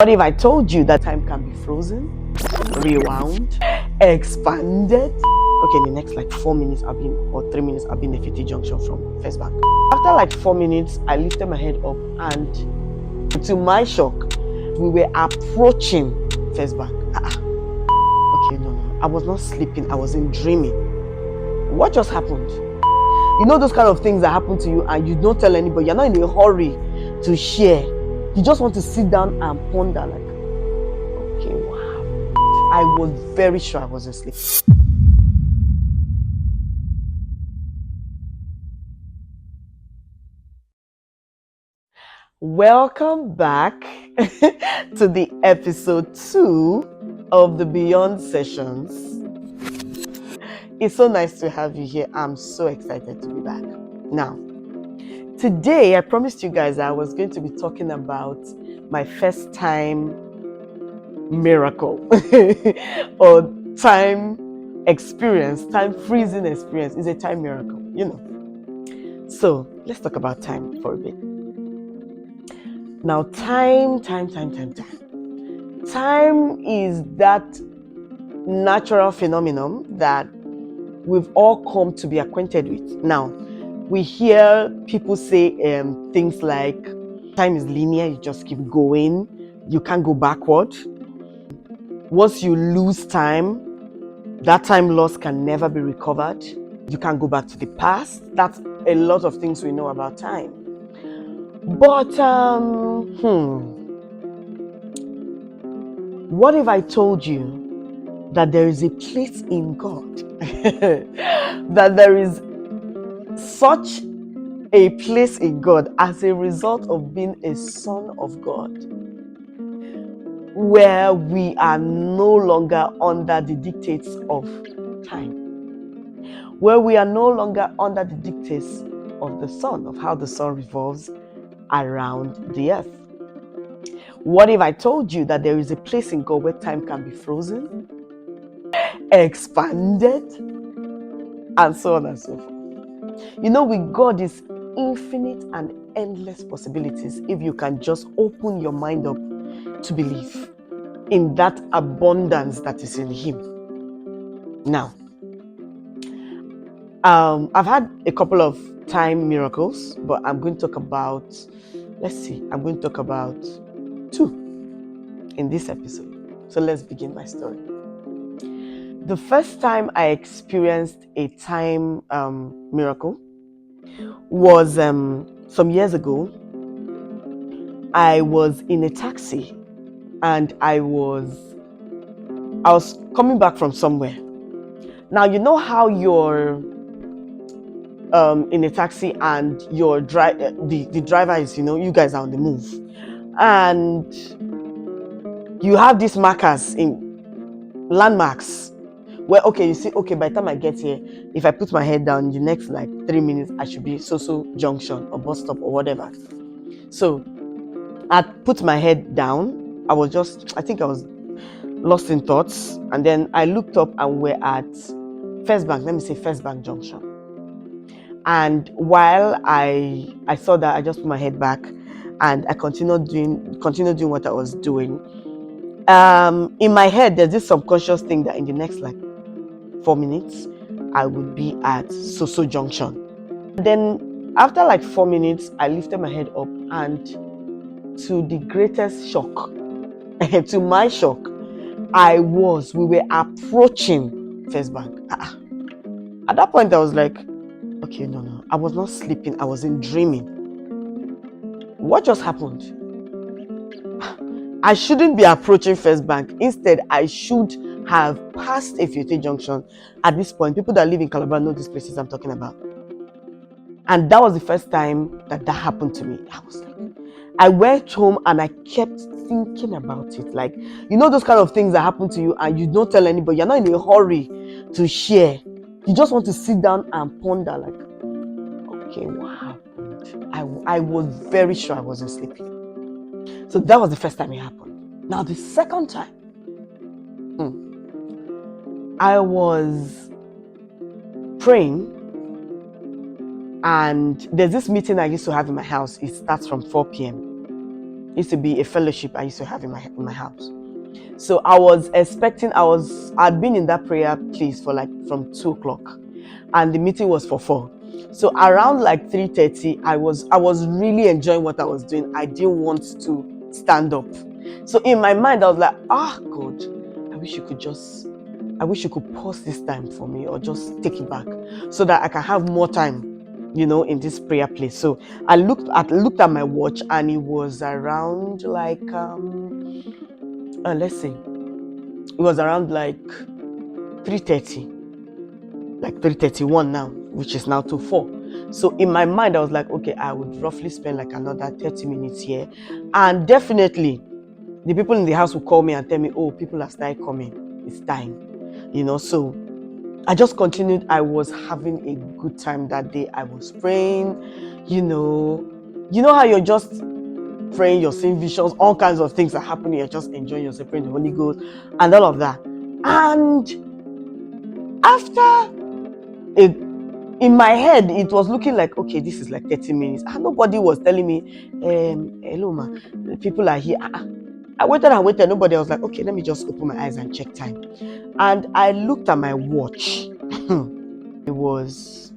What if I told you that time can be frozen, rewound, expanded? Okay, in the next like 4 minutes, or 3 minutes, I'll be in the 50 junction from First Bank. After like 4 minutes, I lifted my head up, and to my shock, we were approaching First Bank. Okay, no, I was not sleeping, I wasn't dreaming. What just happened? You know those kind of things that happen to you and you don't tell anybody, you're not in a hurry to share. You just want to sit down and ponder like, okay, wow. I was very sure I wasn't sleeping. Welcome back to the episode 2 of the Beyond Sessions. It's so nice to have you here. I'm so excited to be back. Now, today I promised you guys that I was going to be talking about my first time miracle or time experience. Time freezing experience is a time miracle, you know. So let's talk about time for a bit. Now, time is that natural phenomenon that we've all come to be acquainted with. Now, we hear people say things like time is linear, you just keep going, you can't go backward. Once you lose time, that time lost can never be recovered. You can't go back to the past. That's a lot of things we know about time. But what if I told you that there is a place in God, that there is such a place in God as a result of being a son of God, where we are no longer under the dictates of time, where we are no longer under the dictates of the sun, of how the sun revolves around the earth. What if I told you that there is a place in God where time can be frozen, expanded, and so on and so forth? You know, with God is infinite and endless possibilities if you can just open your mind up to believe in that abundance that is in Him. Now, I've had a couple of time miracles, but I'm going to talk about, I'm going to talk about 2 in this episode. So let's begin my story. The first time I experienced a time miracle was some years ago. I was in a taxi and I was coming back from somewhere. Now, you know how you're in a taxi and your the driver is, you guys are on the move, and you have these markers in landmarks where, okay, you see, okay, by the time I get here, if I put my head down, in the next like 3 minutes, I should be so junction or bus stop or whatever. So I put my head down. I think I was lost in thoughts. And then I looked up and we're at First Bank Junction. And while I saw that, I just put my head back and I continued doing what I was doing. In my head, there's this subconscious thing that in the next like 4 minutes, I would be at so junction. Then after like 4 minutes, I lifted my head up, and to the greatest shock, to my shock, we were approaching First Bank. At that point, I was like, okay, no, I was not sleeping, I wasn't dreaming. What just happened? I shouldn't be approaching First Bank. Instead, I should have passed a 50 junction. At this point, people that live in Calabar know these places I'm talking about. And that was the first time that happened to me. I went home and I kept thinking about it. Like, you know those kind of things that happen to you and you don't tell anybody. You're not in a hurry to share. You just want to sit down and ponder like, okay, what happened? I was very sure I wasn't sleeping. So that was the first time it happened. Now the second time, I was praying, and there's this meeting I used to have in my house. It starts from 4 p.m. It used to be a fellowship I used to have in my house. So I was expecting, I'd been in that prayer place for like from 2 o'clock, and the meeting was for 4. So around like 3:30, I was really enjoying what I was doing. I didn't want to stand up. So in my mind, I was like, God, I wish you could pause this time for me, or just take it back so that I can have more time, in this prayer place. So I looked at my watch, and it was around like let's see, it was around like 3:30, like 3:31 now, which is now to 4. So in my mind, I was like, okay, I would roughly spend like another 30 minutes here, and definitely the people in the house will call me and tell me, oh, people have started coming, it's time, so I just continued. I was having a good time that day. I was praying, how you're just praying, you're seeing visions, all kinds of things are happening, you're just enjoying yourself, praying the Holy Ghost and all of that. And after it, in my head, it was looking like, okay, this is like 30 minutes. And nobody was telling me, hello, ma, people are here. I waited and waited. Nobody. I was like, okay, let me just open my eyes and check time. And I looked at my watch. it was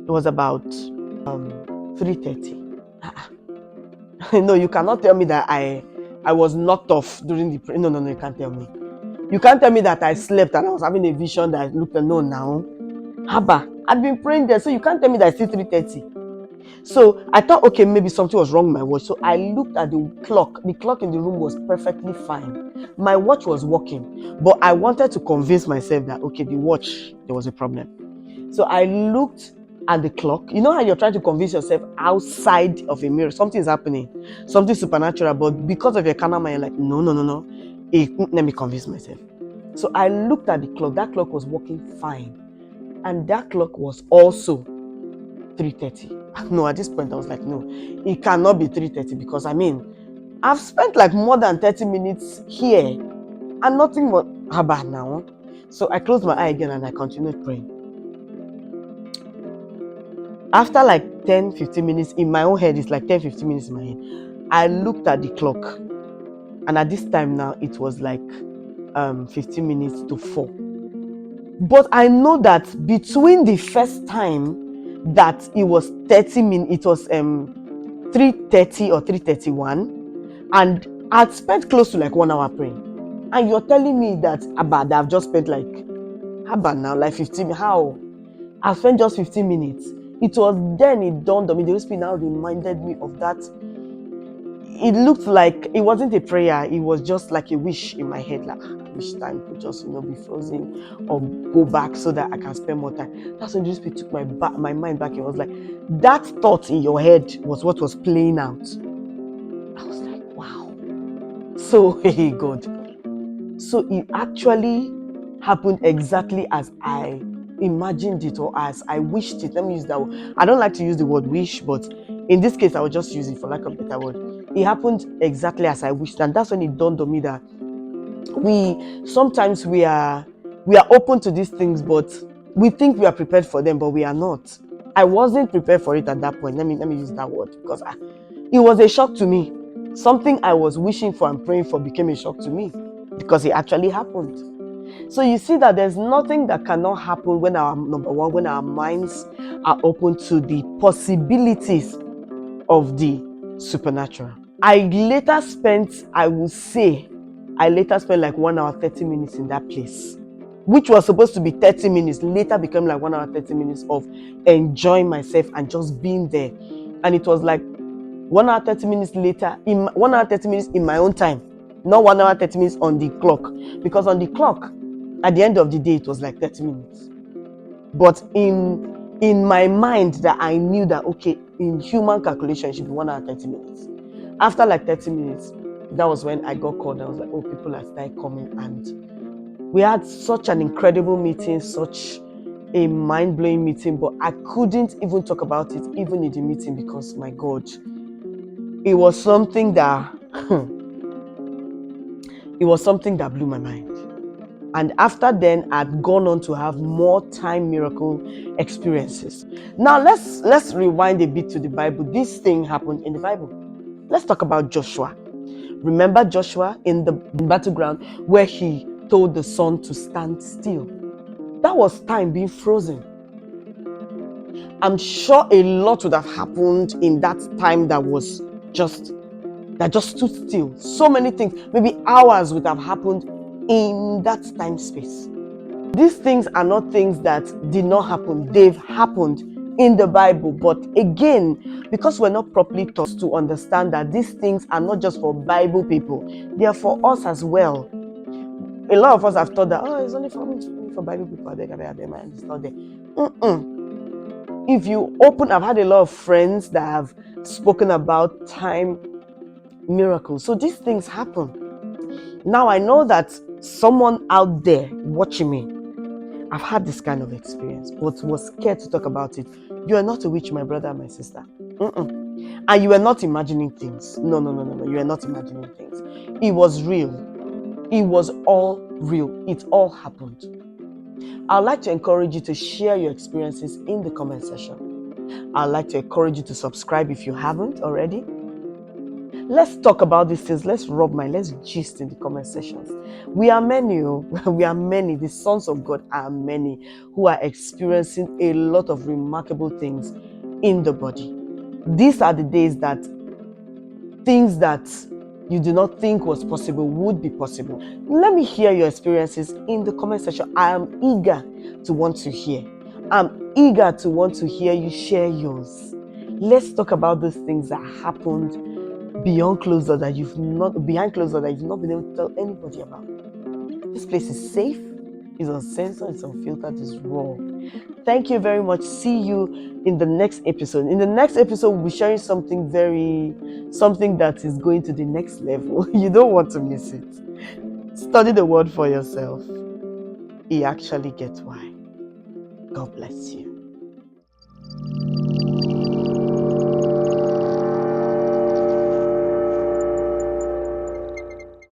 about 3:30. No, you cannot tell me that I was knocked off during the prayer. No, you can't tell me. You can't tell me that I slept and I was having a vision that I looked at. No, now. Haba, I'd been praying there, so you can't tell me that it's still 3:30. So I thought, okay, maybe something was wrong with my watch. So I looked at the clock. The clock in the room was perfectly fine. My watch was working, but I wanted to convince myself that, okay, the watch, there was a problem. So I looked at the clock. You know how you're trying to convince yourself outside of a mirror, something is happening, something supernatural, but because of your carnal mind, you're like, no. Let me convince myself. So I looked at the clock. That clock was working fine. And that clock was also 3:30. No, at this point I was like, no, it cannot be 3:30, because I've spent like more than 30 minutes here and nothing but haba now. So I closed my eye again and I continued praying. After like 10-15 minutes in my own head, it's like 10-15 minutes in my head, I looked at the clock, and at this time now it was like 15 minutes to 4. But I know that between the first time that it was 30 minutes, it was 3:30 or 3:31, and I'd spent close to like 1 hour praying. And you're telling me that I've just spent like, like 15, how? I've spent just 15 minutes. It was then it dawned on me, the Holy Spirit now reminded me of that. It looked like it wasn't a prayer, it was just like a wish in my head, like, I wish time could just, be frozen or go back so that I can spend more time. That's when the Holy Spirit took my mind back. It was like, that thought in your head was what was playing out. I was like, wow. So, hey, God. So it actually happened exactly as I imagined it, or as I wished it. Let me use that word. I don't like to use the word wish, but in this case, I will just use it for lack of a better word. It happened exactly as I wished, and that's when it dawned on me that sometimes we are open to these things, but we think we are prepared for them, but we are not. I wasn't prepared for it at that point. Let me use that word, because it was a shock to me. Something I was wishing for and praying for became a shock to me, because it actually happened. So you see that there's nothing that cannot happen when when our minds are open to the possibilities of the supernatural. I later spent like 1 hour 30 minutes in that place, which was supposed to be 30 minutes, later became like 1 hour 30 minutes of enjoying myself and just being there. And it was like 1 hour 30 minutes later, in 1 hour 30 minutes in my own time, not 1 hour 30 minutes on the clock, because on the clock at the end of the day it was like 30 minutes. But in my mind, that I knew that, okay, in human calculation it should be 1 hour 30 minutes. After like 30 minutes, that was when I got called. I was like, oh, people are started coming, and we had such an incredible meeting, such a mind-blowing meeting, but I couldn't even talk about it even in the meeting, because my God, it was something that blew my mind. And after then, I'd gone on to have more time miracle experiences. Now let's rewind a bit to the Bible. This thing happened in the Bible. Let's talk about Joshua. Remember Joshua in the battleground where he told the sun to stand still? That was time being frozen. I'm sure a lot would have happened in that time that just stood still. So many things, maybe hours would have happened in that time space. These things are not things that did not happen. They've happened in the Bible. But again, because we're not properly taught to understand that these things are not just for Bible people, they are for us as well. A lot of us have thought that, oh, it's only for Bible people. I beg, it's not there. If you open, I've had a lot of friends that have spoken about time miracles. So these things happen. Now I know that someone out there watching me, I've had this kind of experience, but was scared to talk about it. You are not a witch, my brother and my sister. And you are not imagining things. No. You are not imagining things. It was real. It was all real. It all happened. I'd like to encourage you to share your experiences in the comment section. I'd like to encourage you to subscribe if you haven't already. Let's talk about these things. Let's gist in the comment sections. We are many. We are many. The sons of God are many who are experiencing a lot of remarkable things in the body. These are the days that things that you do not think was possible would be possible. Let me hear your experiences in the comment section. I am eager to want to hear. I'm eager to want to hear you share yours. Let's talk about those things that happened behind closed doors that you've not been able to tell anybody about. This place is safe, it's uncensored, it's unfiltered, it's raw. Thank you very much. See you in the next episode. In the next episode, we'll be sharing something that is going to the next level. You don't want to miss it. Study the word for yourself. You actually get why. God bless you.